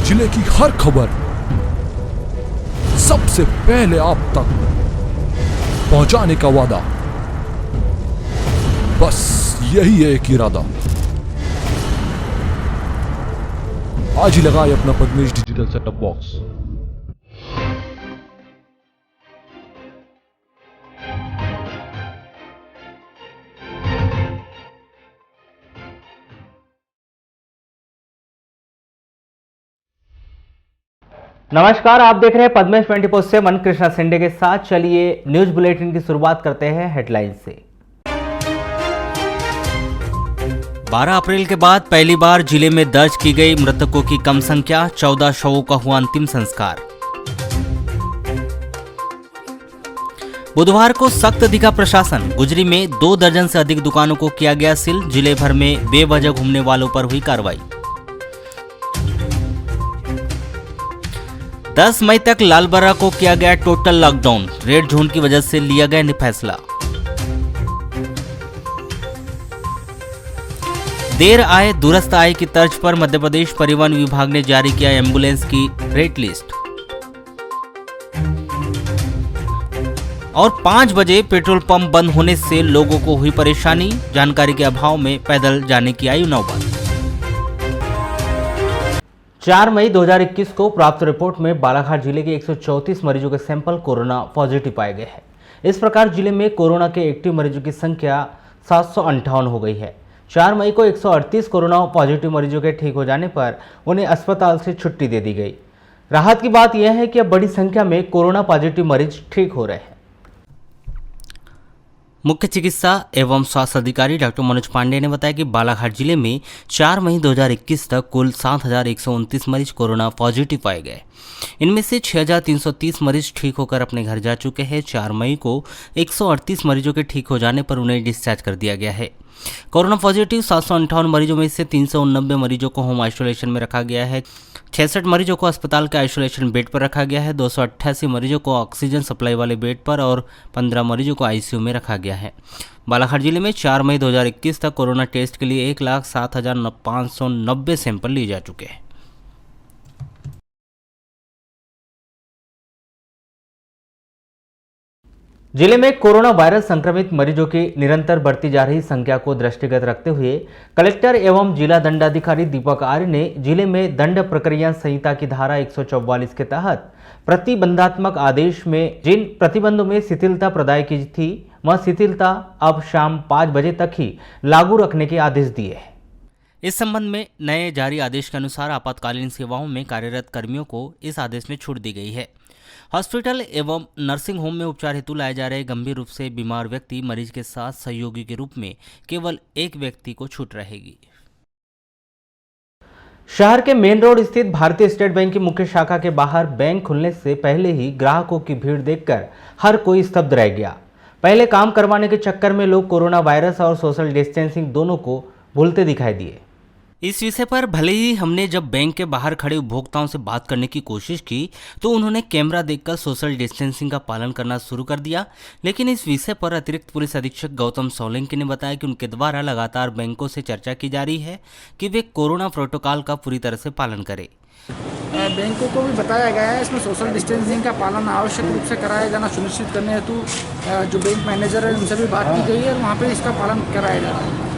जिले की हर खबर सबसे पहले आप तक पहुंचाने का वादा, बस यही है एक इरादा। आज ही लगाए अपना पद्मेश डिजिटल सेटअप बॉक्स। नमस्कार, आप देख रहे हैं पद्मेश 24/7 कृष्णा सिंडे के साथ। चलिए न्यूज बुलेटिन की शुरुआत करते हैं हेडलाइन से। 12 अप्रैल के बाद पहली बार जिले में दर्ज की गई मृतकों की कम संख्या, 14 शवों का हुआ अंतिम संस्कार। बुधवार को सख्त दिखा प्रशासन, गुजरी में 2 दर्जन से अधिक दुकानों को किया गया सील, जिले भर में बेवजह घूमने वालों पर हुई कार्रवाई। 10 मई तक लालबर्रा को किया गया टोटल लॉकडाउन, रेड जोन की वजह से लिया गया फैसला। देर आए दुरुस्त आए की तर्ज पर मध्य प्रदेश परिवहन विभाग ने जारी किया एम्बुलेंस की रेट लिस्ट। और 5 बजे पेट्रोल पंप बंद होने से लोगों को हुई परेशानी, जानकारी के अभाव में पैदल जाने की आई नौबत। 4 मई 2021 को प्राप्त रिपोर्ट में बालाघाट जिले के 134 मरीजों के सैंपल कोरोना पॉजिटिव पाए गए हैं। इस प्रकार जिले में कोरोना के एक्टिव मरीजों की संख्या 758 हो गई है। 4 मई को 138 कोरोना पॉजिटिव मरीजों के ठीक हो जाने पर उन्हें अस्पताल से छुट्टी दे दी गई। राहत की बात यह है कि अब बड़ी संख्या में कोरोना पॉजिटिव मरीज ठीक हो रहे हैं। मुख्य चिकित्सा एवं स्वास्थ्य अधिकारी डॉक्टर मनोज पांडे ने बताया कि बालाघाट जिले में 4 मई 2021 तक कुल 7,129 मरीज कोरोना पॉजिटिव पाए गए। इनमें से 6,330 मरीज ठीक होकर अपने घर जा चुके हैं। 4 मई को 138 मरीजों के ठीक हो जाने पर उन्हें डिस्चार्ज कर दिया गया है। कोरोना पॉजिटिव 758 मरीजों में से 389 मरीजों को होम आइसोलेशन में रखा गया है। 66 मरीजों को अस्पताल के आइसोलेशन बेड पर रखा गया है। 288 मरीजों को ऑक्सीजन सप्लाई वाले बेड पर और 15 मरीजों को आईसीयू में रखा गया है। बालाघाट जिले में 4 मई 2021 तक कोरोना टेस्ट के लिए 1,07,590 सैंपल लिए जा चुके हैं। जिले में कोरोना वायरस संक्रमित मरीजों की निरंतर बढ़ती जा रही संख्या को दृष्टिगत रखते हुए कलेक्टर एवं जिला दंडाधिकारी दीपक आर्य ने जिले में दंड प्रक्रिया संहिता की धारा 144 के तहत प्रतिबंधात्मक आदेश में जिन प्रतिबंधों में शिथिलता प्रदाय की थी, वह शिथिलता अब शाम 5 बजे तक ही लागू रखने के आदेश दिए हैं। इस संबंध में नए जारी आदेश के अनुसार आपातकालीन सेवाओं में कार्यरत कर्मियों को इस आदेश में छूट दी गई है। हॉस्पिटल एवं नर्सिंग होम में उपचार हेतु लाए जा रहे गंभीर रूप से बीमार व्यक्ति मरीज के साथ सहयोगी के रूप में केवल एक व्यक्ति को छूट रहेगी। शहर के मेन रोड स्थित भारतीय स्टेट बैंक की मुख्य शाखा के बाहर बैंक खुलने से पहले ही ग्राहकों की भीड़ देखकर हर कोई स्तब्ध रह गया। पहले काम करवाने के चक्कर में लोग कोरोना वायरस और सोशल डिस्टेंसिंग दोनों को भूलते दिखाई दिए। इस विषय पर भले ही हमने जब बैंक के बाहर खड़े उपभोक्ताओं से बात करने की कोशिश की तो उन्होंने कैमरा देखकर सोशल डिस्टेंसिंग का पालन करना शुरू कर दिया, लेकिन इस विषय पर अतिरिक्त पुलिस अधीक्षक गौतम सोलंकी ने बताया कि उनके द्वारा लगातार बैंकों से चर्चा की जा रही है कि वे कोरोना प्रोटोकॉल का पूरी तरह से पालन करें। बैंकों को भी बताया गया है इसमें सोशल डिस्टेंसिंग का पालन आवश्यक रूप से कराया जाना सुनिश्चित करने हेतु जो बैंक मैनेजर है उनसे भी बात की गई है, वहाँ पर इसका पालन कराया जा रहा है।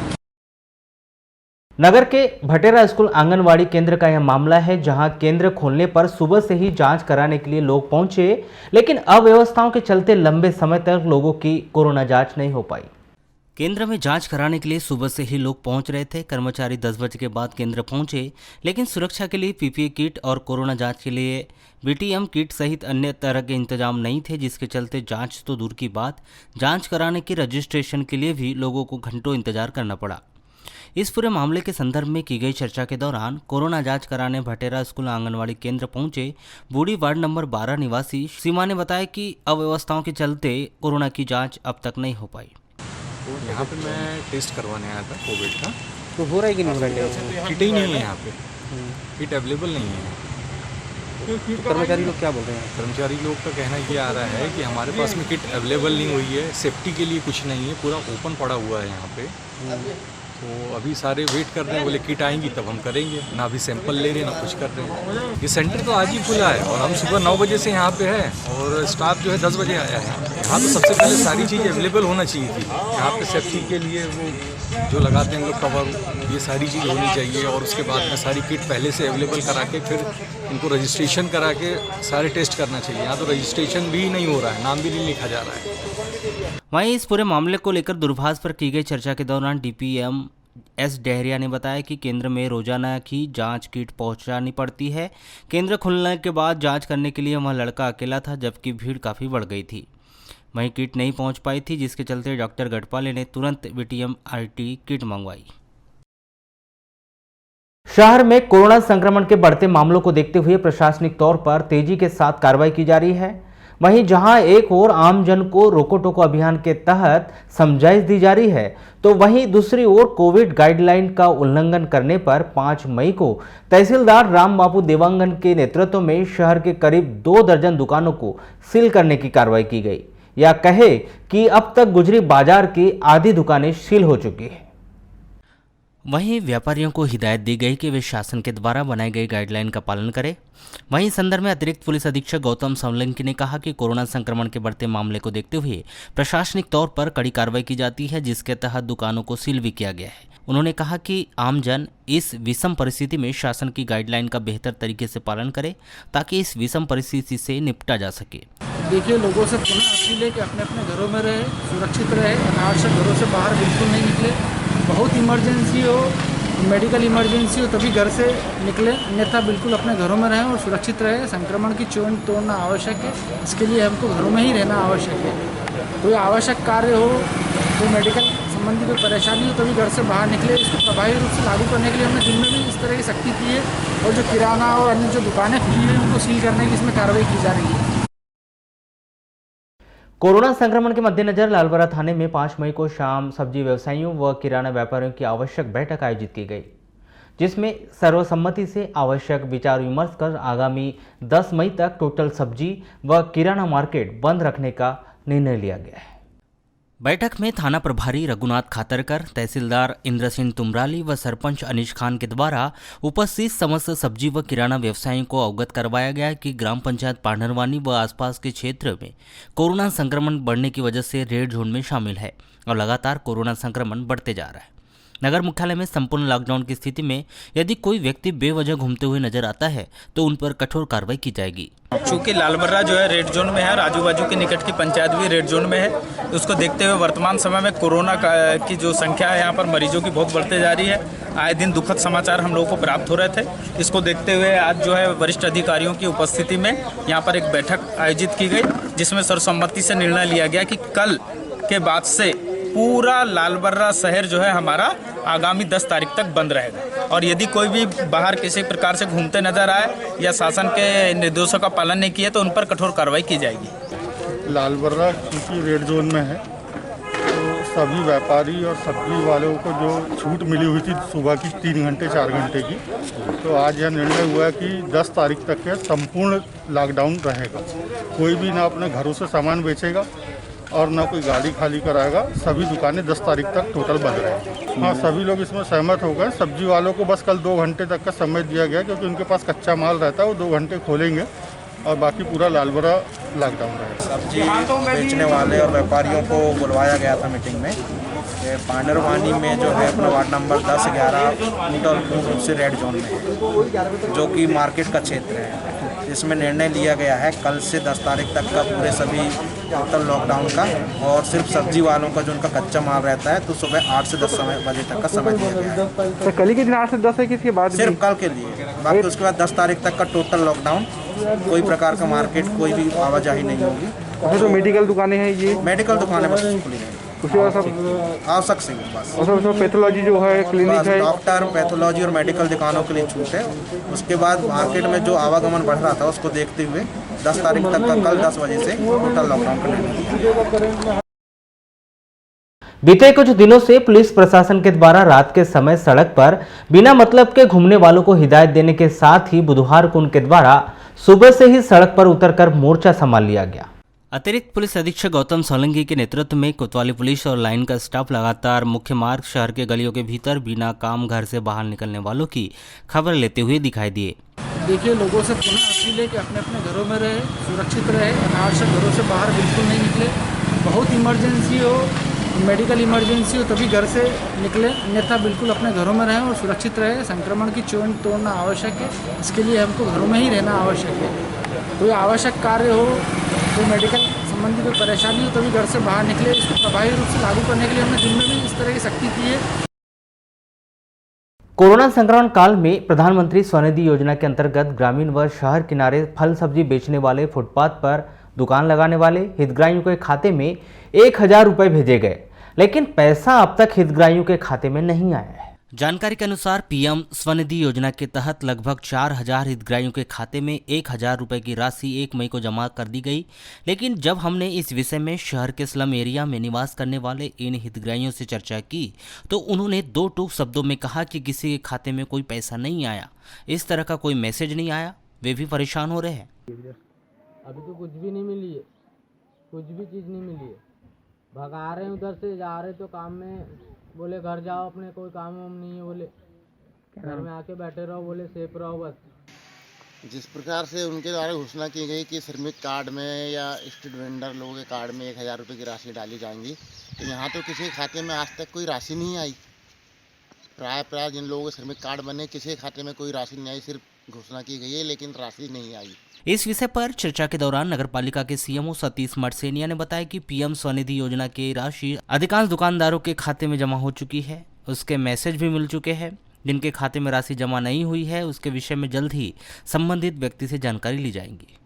नगर के भटेरा स्कूल आंगनवाड़ी केंद्र का यह मामला है, जहां केंद्र खोलने पर सुबह से ही जांच कराने के लिए लोग पहुंचे, लेकिन अव्यवस्थाओं के चलते लंबे समय तक लोगों की कोरोना जांच नहीं हो पाई। केंद्र में जांच कराने के लिए सुबह से ही लोग पहुंच रहे थे। कर्मचारी 10 बजे के बाद केंद्र पहुंचे, लेकिन सुरक्षा के लिए पीपीई किट और कोरोना जांच के लिए बीटीएम किट सहित अन्य तरह के इंतजाम नहीं थे, जिसके चलते जांच तो दूर की बात, जांच कराने की रजिस्ट्रेशन के लिए भी लोगों को घंटों इंतजार करना पड़ा। इस पूरे मामले के संदर्भ में की गई चर्चा के दौरान कोरोना जांच कराने भटेरा स्कूल आंगनवाड़ी केंद्र पहुंचे बूढ़ी वार्ड नंबर 12 निवासी सीमा ने बताया कि अव्यवस्थाओं के चलते कोरोना की जांच अब तक नहीं हो पाई। यहाँ पे मैं टेस्ट करवाने आया था कोविड का। तो हो रहा है कि नहीं हो रहा है? किट ही नहीं है यहाँ पे, किट अवेलेबल नहीं है। तो कर्मचारी लोग क्या बोल रहे हैं? कर्मचारी लोग का कहना ये आ रहा है कि हमारे पास में किट अवेलेबल नहीं हुई है, सेफ्टी के लिए कुछ नहीं है, पूरा ओपन पड़ा हुआ है यहाँ पे। तो अभी सारे वेट कर रहे हैं, बोले किट आएंगी तब हम करेंगे, ना अभी सैंपल ले रहे हैं ना कुछ कर रहे हैं। ये सेंटर तो आज ही खुला है और हम सुबह 9 बजे से यहाँ पे है और स्टाफ जो है 10 बजे आया है। यहाँ तो सबसे पहले सारी चीज़ अवेलेबल होना चाहिए थी। यहाँ पे सेफ्टी के लिए वो जो लगाते हैं लोग कवर, ये सारी चीज़ होनी चाहिए और उसके बाद में सारी किट पहले से अवेलेबल करा के फिर इनको रजिस्ट्रेशन करा के सारे टेस्ट करना चाहिए। यहाँ तो रजिस्ट्रेशन भी नहीं हो रहा है, नाम भी नहीं लिखा जा रहा है। वहीं इस पूरे मामले को लेकर दूरभाष पर की गई चर्चा के दौरान डीपीएम एस डहरिया ने बताया कि केंद्र में रोजाना की जांच किट पहुंचानी पड़ती है। केंद्र खुलने के बाद जांच करने के लिए वह लड़का अकेला था, जबकि भीड़ काफ़ी बढ़ गई थी। वहीं किट नहीं पहुंच पाई थी, जिसके चलते डॉक्टर गढ़पाले ने तुरंत वीटीएम आरटी किट मंगवाई। शहर में कोरोना संक्रमण के बढ़ते मामलों को देखते हुए प्रशासनिक तौर पर तेजी के साथ कार्रवाई की जा रही है। वहीं जहां एक ओर आमजन को रोको टोको अभियान के तहत समझाइश दी जा रही है, तो वहीं दूसरी ओर कोविड गाइडलाइन का उल्लंघन करने पर 5 मई को तहसीलदार राम बाबू देवांगन के नेतृत्व में शहर के करीब 2 दर्जन दुकानों को सील करने की कार्रवाई की गई। या कहे कि अब तक गुजरी बाजार की आधी दुकानें सील हो चुकी हैं। वहीं व्यापारियों को हिदायत दी गई कि वे शासन के द्वारा बनाई गई गाइडलाइन का पालन करें। वहीं संदर्भ में अतिरिक्त पुलिस अधीक्षक गौतम सोलंकी ने कहा कि कोरोना संक्रमण के बढ़ते मामले को देखते हुए प्रशासनिक तौर पर कड़ी कार्रवाई की जाती है, जिसके तहत दुकानों को सील भी किया गया है। उन्होंने कहा कि आमजन इस विषम परिस्थिति में शासन की गाइडलाइन का बेहतर तरीके से पालन करे, ताकि इस विषम परिस्थिति से निपटा जा सके। देखिए, लोगों से पुनः अपील है कि अपने अपने घरों में रहे, सुरक्षित रहे, अनावश्यक घरों से बाहर बिल्कुल नहीं निकले। बहुत इमरजेंसी हो, मेडिकल इमरजेंसी हो तभी घर से निकले, अन्यथा बिल्कुल अपने घरों में रहें और सुरक्षित रहें। संक्रमण की चेन तोड़ना आवश्यक है, इसके लिए हमको घरों में ही रहना आवश्यक है। कोई आवश्यक कार्य हो, कोई मेडिकल संबंधी कोई परेशानी हो तभी घर से बाहर निकले। इसको प्रभावी रूप से लागू करने के लिए हमने दिन में भी इस तरह की सख्ती की है और जो किराना और अन्य जो दुकानें खुली हुई हैं उनको सील करने की इसमें कार्रवाई की जा रही है। कोरोना संक्रमण के मद्देनजर लालबरा थाने में 5 मई को शाम सब्जी व्यवसायियों व किराना व्यापारियों की आवश्यक बैठक आयोजित की गई, जिसमें सर्वसम्मति से आवश्यक विचार विमर्श कर आगामी 10 मई तक टोटल सब्जी व किराना मार्केट बंद रखने का निर्णय लिया गया है। बैठक में थाना प्रभारी रघुनाथ खातरकर, तहसीलदार इंद्र सिंह तुमराली व सरपंच अनीश खान के द्वारा उपस्थित समस्त सब्जी व किराना व्यवसायियों को अवगत करवाया गया कि ग्राम पंचायत पांडरवानी व आसपास के क्षेत्र में कोरोना संक्रमण बढ़ने की वजह से रेड जोन में शामिल है और लगातार कोरोना संक्रमण बढ़ते जा रहा है। नगर मुख्यालय में संपूर्ण लॉकडाउन की स्थिति में यदि कोई व्यक्ति बेवजह घूमते हुए नजर आता है तो उन पर कठोर कार्रवाई की जाएगी। चूँकि लालबर्रा जो है रेड जोन में है और आजू बाजू के निकट की पंचायत भी रेड जोन में है, उसको देखते हुए वर्तमान समय में कोरोना की जो संख्या है यहाँ पर मरीजों की बहुत बढ़ते जा रही है। आए दिन दुखद समाचार हम लोगों को प्राप्त हो रहे थे। इसको देखते हुए आज जो है वरिष्ठ अधिकारियों की उपस्थिति में यहाँ पर एक बैठक आयोजित की गई, जिसमें सर्वसम्मति से निर्णय लिया गया कि कल के बाद से पूरा लालबर्रा शहर जो है हमारा आगामी 10 तारीख तक बंद रहेगा और यदि कोई भी बाहर किसी प्रकार से घूमते नजर आए या शासन के निर्देशों का पालन नहीं किया तो उन पर कठोर कार्रवाई की जाएगी। लालबर्रा क्योंकि रेड जोन में है तो सभी व्यापारी और सब्जी वालों को जो छूट मिली हुई थी सुबह की 3 घंटे 4 घंटे की, तो आज यह निर्णय हुआ कि 10 तारीख तक के संपूर्ण लॉकडाउन रहेगा। कोई भी ना अपने घरों से सामान बेचेगा और ना कोई गाड़ी खाली कराएगा। सभी दुकानें 10 तारीख तक टोटल बंद रहेंगी। हाँ, सभी लोग इसमें सहमत हो गए। सब्जी वालों को बस कल 2 घंटे तक का समय दिया गया क्योंकि उनके पास कच्चा माल रहता है, वो 2 घंटे खोलेंगे और बाकी पूरा लालबर्रा लॉकडाउन रहेगा। सब्जी बेचने वाले और व्यापारियों को बुलवाया गया था मीटिंग में। पांडरवानी में जो है अपना वार्ड नंबर 10-11 टोटल पूर्ण रूप से रेड जोन में है, जो कि मार्केट का क्षेत्र है। इसमें निर्णय लिया गया है कल से 10 तारीख तक का पूरे सभी टोटल लॉकडाउन का, और सिर्फ सब्जी वालों का जो उनका कच्चा माल रहता है तो सुबह 8 से 10 बजे तक का समय दिया गया है। तो कल के दिन 8 से 10 है, किसके बाद सिर्फ कल के लिए, बाकी उसके बाद 10 तारीख तक का टोटल लॉकडाउन। कोई प्रकार का मार्केट कोई भी आवाजाही नहीं होगी। अच्छा, तो मेडिकल दुकानें हैं, ये मेडिकल दुकानें बस खुली नहीं, उसके बाद सब आवश्यक से बस। और सब पैथोलॉजी जो है क्लिनिक है, डॉक्टर, पैथोलॉजी और मेडिकल दुकानों के लिए छूट है। उसके बाद मार्केट में जो आवागमन बढ़ रहा था उसको देखते हुए 10 तारीख तक का कल 10 बजे से टोटल लॉकडाउन का निर्णय। बीते कुछ दिनों से पुलिस प्रशासन के द्वारा रात के समय सड़क पर बिना मतलब के घूमने वालों को हिदायत देने के साथ ही बुधवार को उनके द्वारा सुबह से ही सड़क पर उतरकर मोर्चा संभाल लिया गया। अतिरिक्त पुलिस अधीक्षक गौतम सोलंकी के नेतृत्व में कोतवाली पुलिस और लाइन का स्टाफ लगातार मुख्य मार्ग शहर के गलियों के भीतर बिना काम घर से बाहर निकलने वालों की खबर लेते हुए दिखाई दिए। देखिए, लोगों से पुनः अपील है कि अपने अपने घरों में रहे, सुरक्षित रहे, अनावश्यक घरों से बाहर बिल्कुल नहीं निकले। बहुत इमरजेंसी हो, मेडिकल इमरजेंसी हो तभी घर से निकले, अन्यथा बिल्कुल अपने घरों में रहें और सुरक्षित रहे। संक्रमण की चेन तोड़ना आवश्यक है, इसके लिए हमको घरों में ही रहना आवश्यक है। कोई आवश्यक कार्य हो, कोई मेडिकल संबंधी कोई परेशानी हो तभी घर से बाहर निकले। इसको प्रभावी रूप से लागू करने के लिए हमने दिन में भी इस तरह की सख्ती की है। कोरोना संक्रमण काल में प्रधानमंत्री स्वनिधि योजना के अंतर्गत ग्रामीण व शहर किनारे फल सब्जी बेचने वाले, फुटपाथ पर दुकान लगाने वाले हितग्राहियों के खाते में 1000 रुपये भेजे गए, लेकिन पैसा अब तक हितग्राहियों के खाते में नहीं आया है। जानकारी के अनुसार पीएम स्वनिधि योजना के तहत लगभग 4000 हितग्राहियों के खाते में 1000 रुपये की राशि 1 मई को जमा कर दी गई। लेकिन जब हमने इस विषय में शहर के स्लम एरिया में निवास करने वाले इन हितग्राहियों से चर्चा की तो उन्होंने 2 टूक शब्दों में कहा कि किसी के खाते में कोई पैसा नहीं आया, इस तरह का कोई मैसेज नहीं आया, वे भी परेशान हो रहे हैं। अभी तो कुछ भी नहीं मिली है, कुछ भी चीज़ नहीं मिली है। भगा रहे हैं, उधर से जा रहे तो काम में बोले घर जाओ, अपने कोई काम वाम नहीं है, बोले घर में आके बैठे रहो, बोले सेफ रहो बस। जिस प्रकार से उनके द्वारा घोषणा की गई कि श्रमिक कार्ड में या स्ट्रीट वेंडर लोगों के कार्ड में 1000 रुपये की राशि डाली जाएंगी, तो यहाँ तो किसी के खाते में आज तक कोई राशि नहीं आई। प्राय जिन लोगों के श्रमिक कार्ड बने किसी के खाते में कोई राशि नहीं आई, सिर्फ घोषणा की गई है लेकिन राशि नहीं आई। इस विषय पर चर्चा के दौरान नगरपालिका के सीएमओ सतीश मरसेनिया ने बताया कि पीएम स्वनिधि योजना की राशि अधिकांश दुकानदारों के खाते में जमा हो चुकी है, उसके मैसेज भी मिल चुके हैं। जिनके खाते में राशि जमा नहीं हुई है उसके विषय में जल्द ही संबंधित व्यक्ति से जानकारी ली जाएगी।